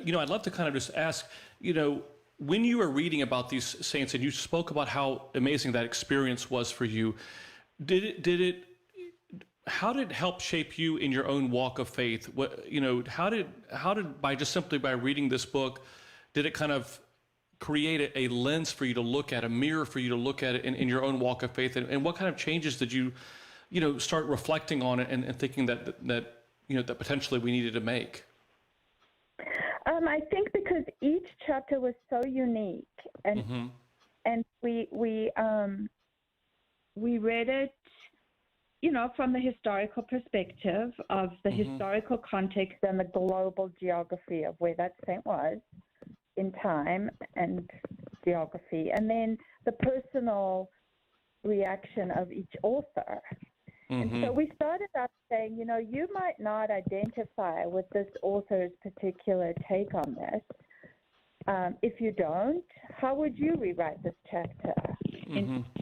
You know, I'd love to kind of just ask, you know, when you were reading about these saints and you spoke about how amazing that experience was for you, how did it help shape you in your own walk of faith? What, you know, how did by just simply by reading this book, did it kind of create a lens for you to look at, a mirror for you to look at it in your own walk of faith? And what kind of changes did you know, start reflecting on it and thinking that you know, that potentially we needed to make? I think because each chapter was so unique, and we read it, you know, from the historical perspective of the historical context and the global geography of where that saint was in time and geography, and then the personal reaction of each author. And so we started out saying, you know, you might not identify with this author's particular take on this. If you don't, how would you rewrite this chapter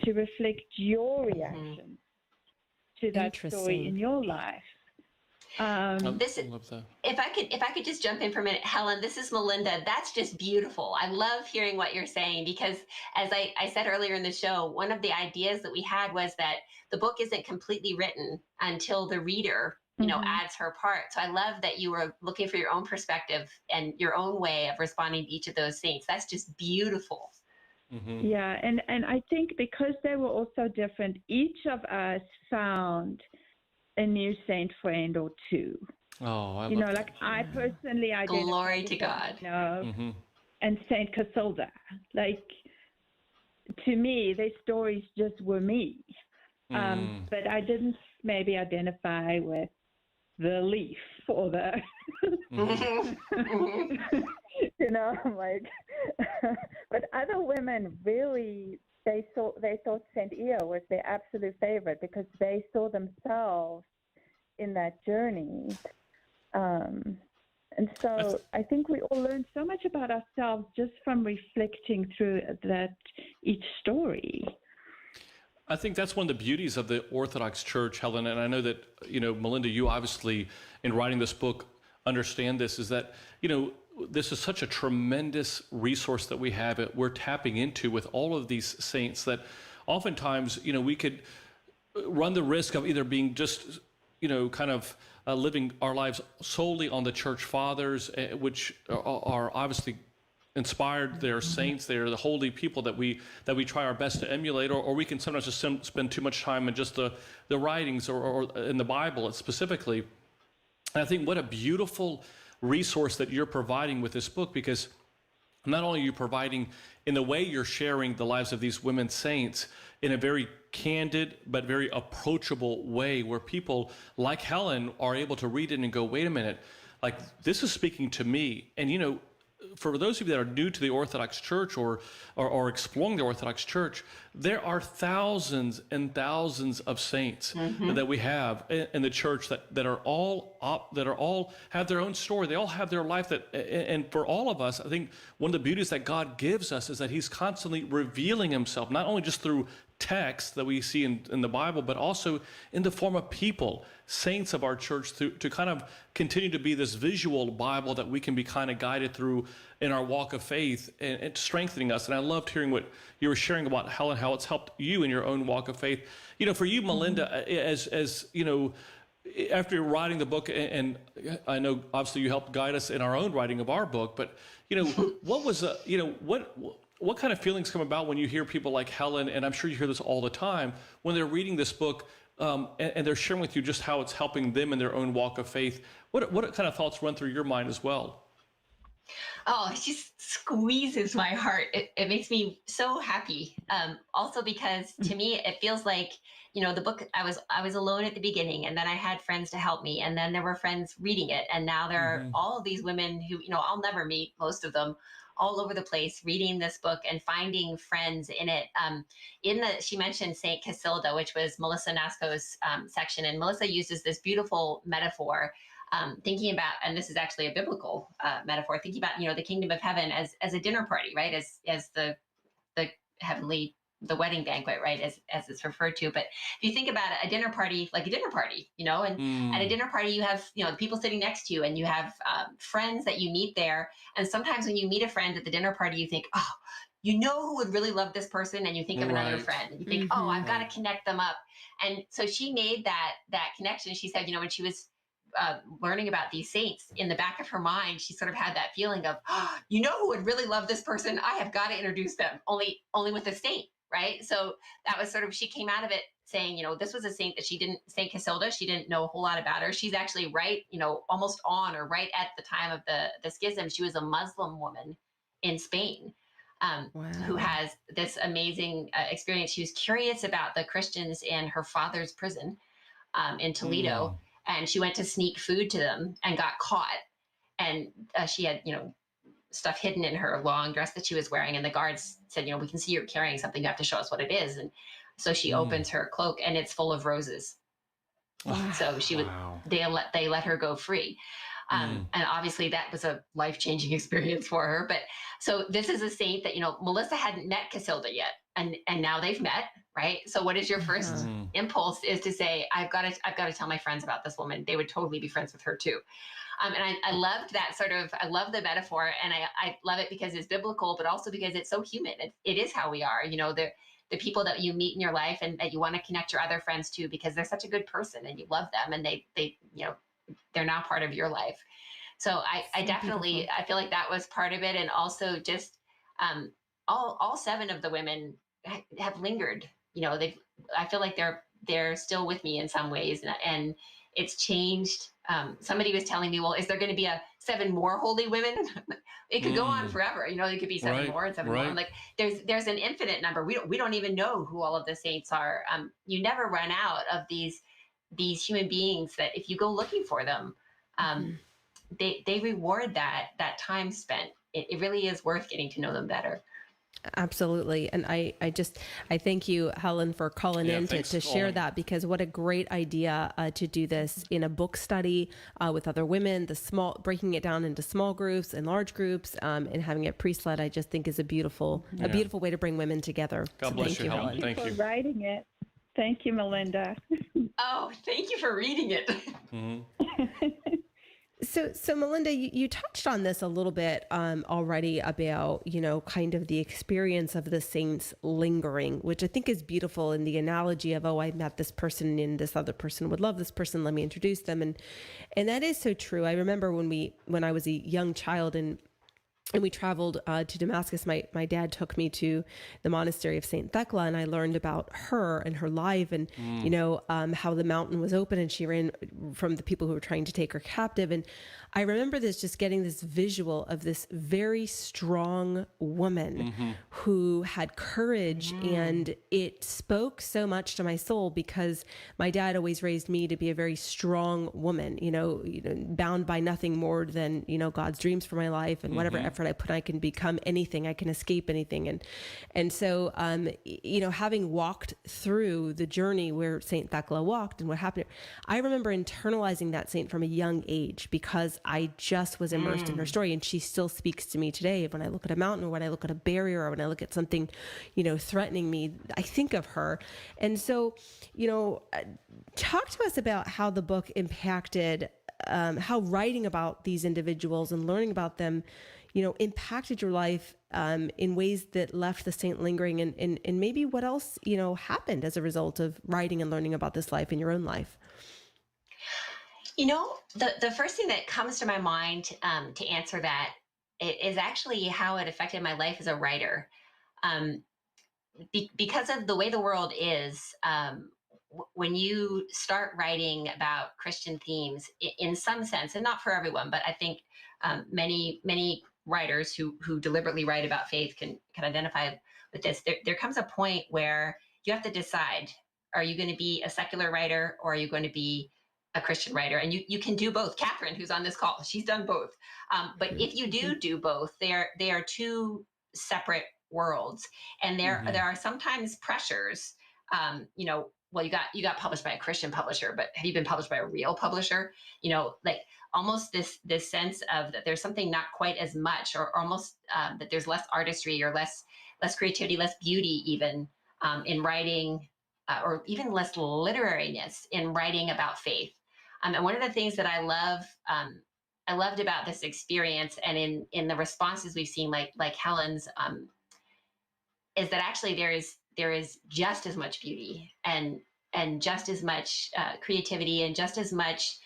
to reflect your reaction to that story in your life? If I could just jump in for a minute, Helen, this is Melinda. That's just beautiful. I love hearing what you're saying because, as I said earlier in the show, one of the ideas that we had was that the book isn't completely written until the reader, you know, adds her part. So I love that you were looking for your own perspective and your own way of responding to each of those saints. That's just beautiful. Yeah, and I think because they were all so different, each of us found a new saint friend or two. Oh, I you know, love like I personally identify Glory to God. You know, and Saint Casilda. Like, to me, their stories just were me. But I didn't maybe identify with the leaf or the, you know, I'm like, but other women really, they thought Saint Io was their absolute favorite because they saw themselves in that journey. And so I think we all learned so much about ourselves just from reflecting through that each story. I think that's one of the beauties of the Orthodox Church, Helen, and I know that, you know, Melinda, you obviously, in writing this book, understand this, is that, you know, this is such a tremendous resource that we have, we're tapping into with all of these saints that oftentimes, you know, we could run the risk of either being just, you know, kind of living our lives solely on the church fathers, which are obviously inspired. They're saints. They're the holy people that we try our best to emulate, or we can sometimes just spend too much time in just the writings or in the Bible specifically. And I think what a beautiful resource that you're providing with this book, because not only are you providing in the way you're sharing the lives of these women saints in a very candid but very approachable way, where people like Helen are able to read it and go, wait a minute, like this is speaking to me. And you know, for those of you that are new to the Orthodox Church or exploring the Orthodox Church, there are thousands and thousands of saints that we have in the church that are all have their own story. They all have their life and for all of us, I think one of the beauties that God gives us is that He's constantly revealing Himself, not only just through text that we see in the Bible, but also in the form of people, saints of our church, to kind of continue to be this visual Bible that we can be kind of guided through in our walk of faith and strengthening us. And I loved hearing what you were sharing about Helen, how it's helped you in your own walk of faith. You know, for you, Melinda, as you know, after writing the book, and I know obviously you helped guide us in our own writing of our book, but you know, what was what kind of feelings come about when you hear people like Helen, and I'm sure you hear this all the time, when they're reading this book and they're sharing with you just how it's helping them in their own walk of faith? What kind of thoughts run through your mind as well? Oh, it just squeezes my heart. It makes me so happy. Also because to me, it feels like, you know, the book, I was alone at the beginning, and then I had friends to help me, and then there were friends reading it. And now there are all of these women who, you know, I'll never meet, most of them, all over the place, reading this book and finding friends in it. She mentioned Saint Casilda, which was Melissa Nasco's section. And Melissa uses this beautiful metaphor, thinking about, and this is actually a biblical metaphor, thinking about, you know, the kingdom of heaven as a dinner party, right? As the heavenly, the wedding banquet, right? As it's referred to. But if you think about a dinner party, like a dinner party, you know, and at a dinner party, you have, you know, the people sitting next to you, and you have friends that you meet there. And sometimes when you meet a friend at the dinner party, you think, oh, you know who would really love this person, and you think of another friend, and you think, oh, I've got to connect them up. And so she made that connection. She said, you know, when she was learning about these saints, in the back of her mind, she sort of had that feeling of, oh, you know who would really love this person? I have got to introduce them, only with a saint, right? So that was sort of, she came out of it saying, you know, this was a saint that Saint Casilda, she didn't know a whole lot about her. She's actually right, you know, almost on or right at the time of the schism. She was a Muslim woman in Spain. Who has this amazing experience. She was curious about the Christians in her father's prison in Toledo, and she went to sneak food to them and got caught. And she had, you know, stuff hidden in her long dress that she was wearing, and the guards said, you know, we can see you're carrying something. You have to show us what it is. And so she opens her cloak, and it's full of roses. So she was, they let her go free. And obviously that was a life-changing experience for her. But so this is a saint that, you know, Melissa hadn't met Casilda yet, and now they've met, right? So what is your first impulse is to say, I've got to tell my friends about this woman. They would totally be friends with her too. And I loved that sort of, I love the metaphor, and I love it because it's biblical, but also because it's so human. It is how we are, you know, the people that you meet in your life and that you want to connect your other friends to because they're such a good person and you love them, and they you know, they're now part of your life. So I definitely, beautiful. I feel like that was part of it. And also just all 7 of the women have lingered, you know, I feel like they're still with me in some ways, and it's changed. Somebody was telling me, well, is there going to be 7 more holy women? It could go on forever. You know, there could be 7 more and 7 more. Like there's an infinite number. We don't even know who all of the saints are. You never run out of these human beings that if you go looking for them, they reward that time spent. It really is worth getting to know them better. Absolutely. And I thank you, Helen, for calling in to share that, because what a great idea to do this in a book study with other women, breaking it down into small groups and large groups, and having it priest-led, I just think is a beautiful way to bring women together. God bless you, Helen. Thank you for writing it. Thank you, Melinda. Oh, thank you for reading it. So Melinda, you touched on this a little bit already about, you know, kind of the experience of the saints lingering, which I think is beautiful in the analogy of, oh, I met this person and this other person would love this person. Let me introduce them. And that is so true. I remember when I was a young child and we traveled to Damascus, my dad took me to the monastery of St. Thecla, and I learned about her and her life and, you know, how the mountain was open and she ran from the people who were trying to take her captive. And I remember just getting this visual of this very strong woman who had courage, and it spoke so much to my soul because my dad always raised me to be a very strong woman, you know, bound by nothing more than, you know, God's dreams for my life and whatever effort comfort I put, I can become anything, I can escape anything. And so, having walked through the journey where Saint Thecla walked and what happened, I remember internalizing that saint from a young age because I just was immersed in her story. And she still speaks to me today. When I look at a mountain, or when I look at a barrier, or when I look at something, threatening me, I think of her. And so, talk to us about how the book impacted, how writing about these individuals and learning about them, impacted your life in ways that left the saint lingering, and maybe what else, happened as a result of writing and learning about this life in your own life. The first thing that comes to my mind to answer that is actually how it affected my life as a writer. Because of the way the world is, when you start writing about Christian themes, in some sense, and not for everyone, but I think many writers who deliberately write about faith can identify with this. There comes a point where you have to decide: are you going to be a secular writer, or are you going to be a Christian writer? And you can do both. Catherine, who's on this call, she's done both. But if you do both, they are two separate worlds, and there are sometimes pressures. Well, you got published by a Christian publisher, but have you been published by a real publisher? Like almost this sense of that there's something not quite as much, or almost that there's less artistry, or less creativity, less beauty even in writing, or even less literariness in writing about faith. And one of the things that I loved about this experience, and in the responses we've seen, like Helen's, is that actually there is just as much beauty and just as much creativity, and just as much.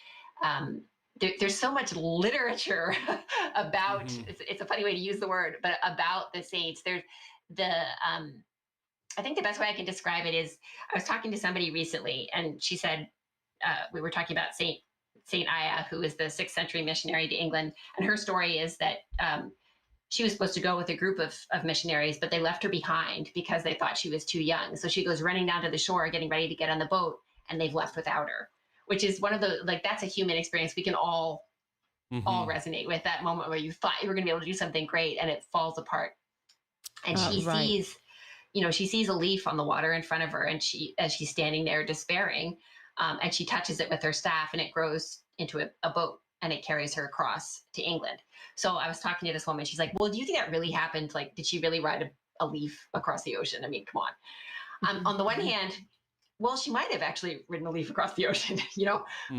There's so much literature about. It's a funny way to use the word, but about the saints. There's I think the best way I can describe it is, I was talking to somebody recently, and she said, we were talking about Saint Aya, who is the 6th century missionary to England, and her story is that she was supposed to go with a group of missionaries, but they left her behind because they thought she was too young. So she goes running down to the shore, getting ready to get on the boat, and they've left without her, which is one of the, that's a human experience we can all resonate with, that moment where you thought you were going to be able to do something great and it falls apart. And she sees, she sees a leaf on the water in front of her, and as she's standing there despairing, and she touches it with her staff, and it grows into a boat, and it carries her across to England. So I was talking to this woman. She's like, well, do you think that really happened? Like, did she really ride a leaf across the ocean? I mean, come on. On the one hand, well, she might have actually ridden a leaf across the ocean.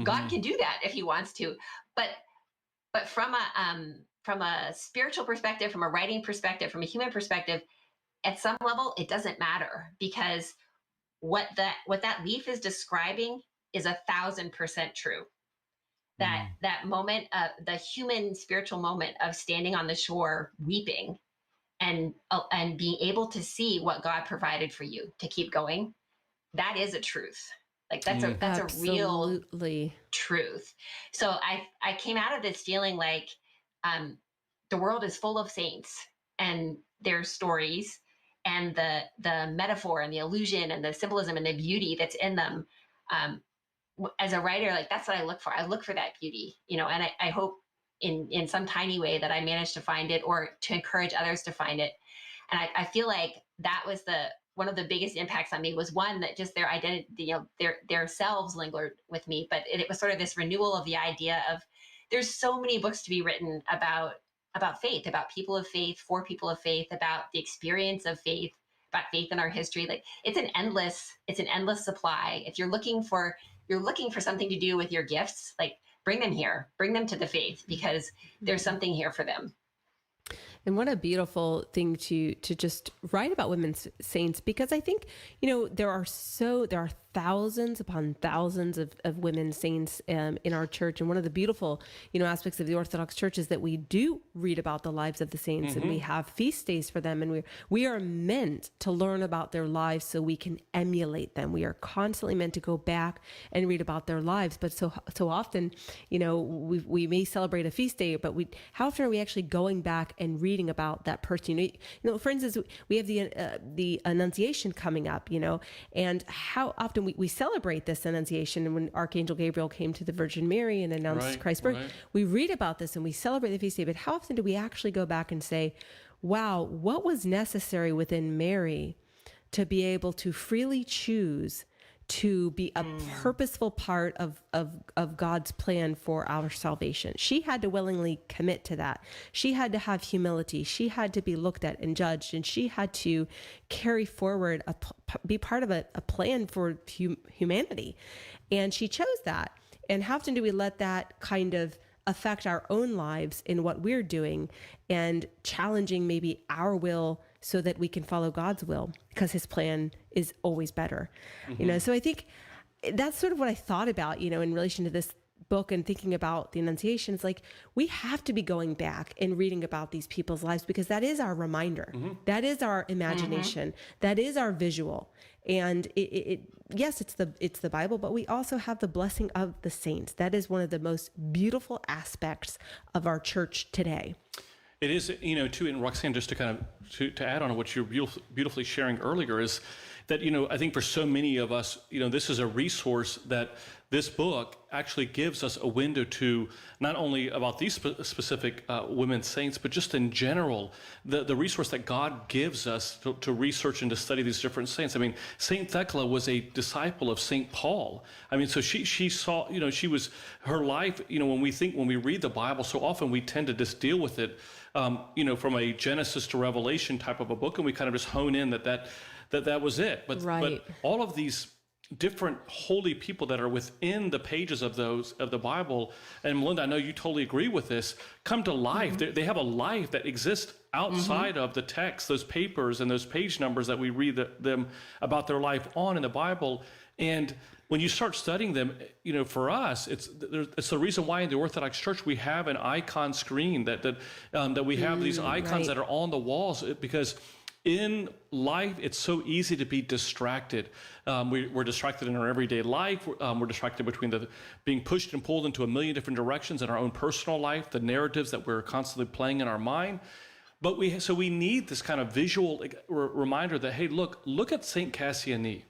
God can do that if he wants to. But from a spiritual perspective, from a writing perspective, from a human perspective, at some level, it doesn't matter, because what that leaf is describing is 1,000% true. That moment, the human spiritual moment of standing on the shore, weeping, and being able to see what God provided for you to keep going, that is a truth. Like that's a real truth. So I came out of this feeling like the world is full of saints and their stories, and the metaphor and the illusion and the symbolism and the beauty that's in them. As a writer, like that's what I look for. I look for that beauty, and I hope in some tiny way that I managed to find it, or to encourage others to find it. And I feel like that was one of the biggest impacts on me, was one, that just their identity, their selves lingered with me, but it was sort of this renewal of the idea of there's so many books to be written about faith, about people of faith, for people of faith, about the experience of faith, about faith in our history. Like it's an endless supply. If you're looking for something to do with your gifts, like bring them here, bring them to the faith, because there's something here for them. And what a beautiful thing to just write about women's saints, because I think, there are thousands upon thousands of women saints in our church. And one of the beautiful, aspects of the Orthodox Church is that we do read about the lives of the saints, and we have feast days for them. And we are meant to learn about their lives so we can emulate them. We are constantly meant to go back and read about their lives. But so often, we may celebrate a feast day, but how often are we actually going back and reading reading about that person. You know, for instance, we have the Annunciation coming up, you know, and how often we celebrate this Annunciation. And when Archangel Gabriel came to the Virgin Mary and announced Christ's birth, we read about this and we celebrate the feast day. But how often do we actually go back and say, wow, what was necessary within Mary to be able to freely choose to be a purposeful part of God's plan for our salvation? She had to willingly commit to that. She had to have humility. She had to be looked at and judged, and she had to carry forward, be part of a plan for humanity. And she chose that. And how often do we let that kind of affect our own lives in what we're doing and challenging maybe our will so that we can follow God's will, because his plan is always better. You know, so I think that's sort of what I thought about, you know, in relation to this book and thinking about the Annunciation. It's like, we have to be going back and reading about these people's lives, because that is our reminder. That is our imagination. That is our visual. And yes, it's the Bible, but we also have the blessing of the saints. That is one of the most beautiful aspects of our church today. It is, you know, too, and Roxanne, just to kind of to add on to what you're beautifully sharing earlier, is that, you know, I think for so many of us, you know, this is a resource that this book actually gives us a window to not only about these specific women saints, but just in general, the resource that God gives us to research and to study these different saints. I mean, Saint Thecla was a disciple of Saint Paul. I mean, so she saw, you know, her life, you know, when we read the Bible, so often we tend to just deal with it, you know, from a Genesis to Revelation type of a book, and we kind of just hone in that was it. But all of these different holy people that are within the pages of the Bible, and Melinda, I know you totally agree with this, come to life. They have a life that exists outside of the text, those papers and those page numbers that we read them about their life on in the Bible. And when you start studying them, you know, for us, it's the reason why in the Orthodox Church we have an icon screen that we have these icons that are on the walls, because in life, it's so easy to be distracted. We're distracted in our everyday life. We're distracted between being pushed and pulled into a million different directions in our own personal life, the narratives that we're constantly playing in our mind. But we need this kind of visual reminder that, hey, look at Saint Cassiani.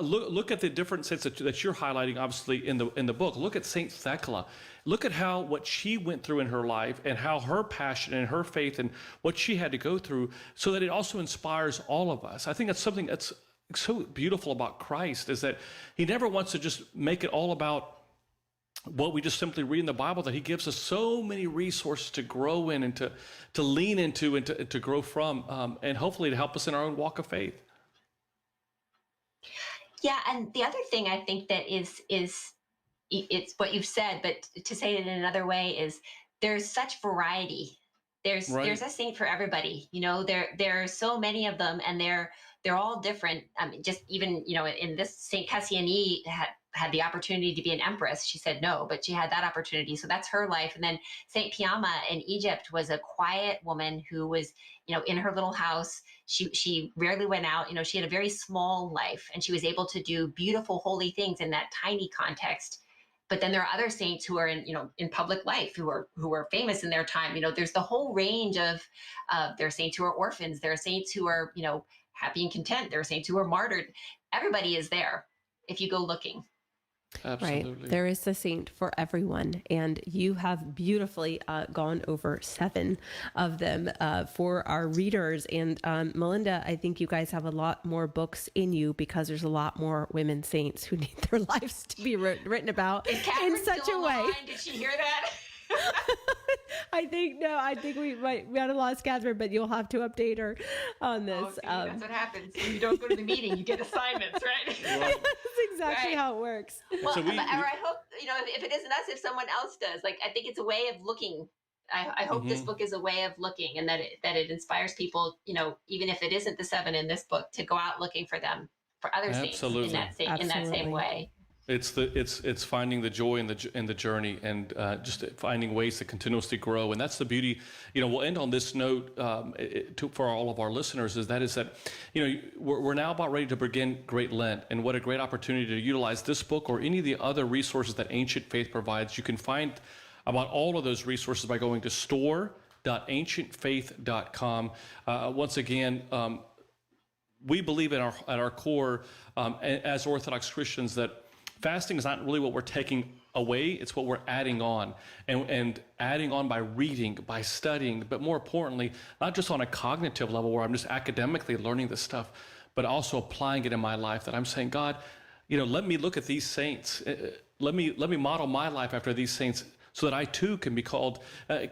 Look at the different saints that you're highlighting, obviously, in the book. Look at Saint Thecla. Look at what she went through in her life, and how her passion and her faith and what she had to go through, so that it also inspires all of us. I think that's something that's so beautiful about Christ, is that he never wants to just make it all about what we just simply read in the Bible, that he gives us so many resources to grow in and to lean into and to grow from, and hopefully to help us in our own walk of faith. Yeah, and the other thing I think that is it's what you've said, but to say it in another way is there's such variety. There's a saint for everybody. You know, there are so many of them, and they're all different. Just even, you know, in this, Saint Cassiani had the opportunity to be an empress. She said no, but she had that opportunity. So that's her life. And then Saint Piama in Egypt was a quiet woman who was, you know, in her little house. She rarely went out. You know, she had a very small life, and she was able to do beautiful, holy things in that tiny context. But then there are other saints who are in public life, who are famous in their time. You know, there's the whole range of there are saints who are orphans. There are saints who are, you know, happy and content. There are saints who are martyred. Everybody is there if you go looking. Absolutely. Right. There is a saint for everyone. And you have beautifully gone over 7 of them for our readers. And Melinda, I think you guys have a lot more books in you, because there's a lot more women saints who need their lives to be written about in such a way. Did she hear that? I think we might have lost Catherine, but you'll have to update her on this. See, that's what happens. When you don't go to the meeting, you get assignments, right? That's exactly how it works. Well, or I hope, you know, if it isn't us, if someone else does, like, I think it's a way of looking. I hope this book is a way of looking, and that it inspires people, you know, even if it isn't the 7 in this book, to go out looking for them, for other saints in that same way. It's finding the joy in the journey, and just finding ways to continuously grow. And that's the beauty. You know, we'll end on this note for all of our listeners, is that you know, we're now about ready to begin Great Lent, and what a great opportunity to utilize this book or any of the other resources that Ancient Faith provides. You can find about all of those resources by going to store fast.ancientfaith.com. Once again, we believe at our core, as Orthodox Christians, that fasting is not really what we're taking away, it's what we're adding on, and adding on by reading, by studying, but more importantly, not just on a cognitive level where I'm just academically learning this stuff, but also applying it in my life, that I'm saying, God, let me look at these saints. Let me model my life after these saints, so that I too can be called,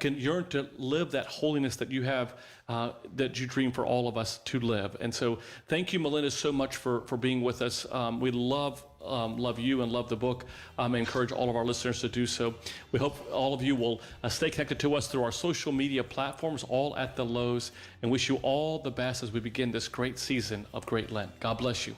can yearn to live that holiness that you have, that you dream for all of us to live. And so thank you, Melinda, so much for being with us. We love you and love the book. I encourage all of our listeners to do so. We hope all of you will stay connected to us through our social media platforms, all at the Lows, and wish you all the best as we begin this great season of Great Lent. God bless you.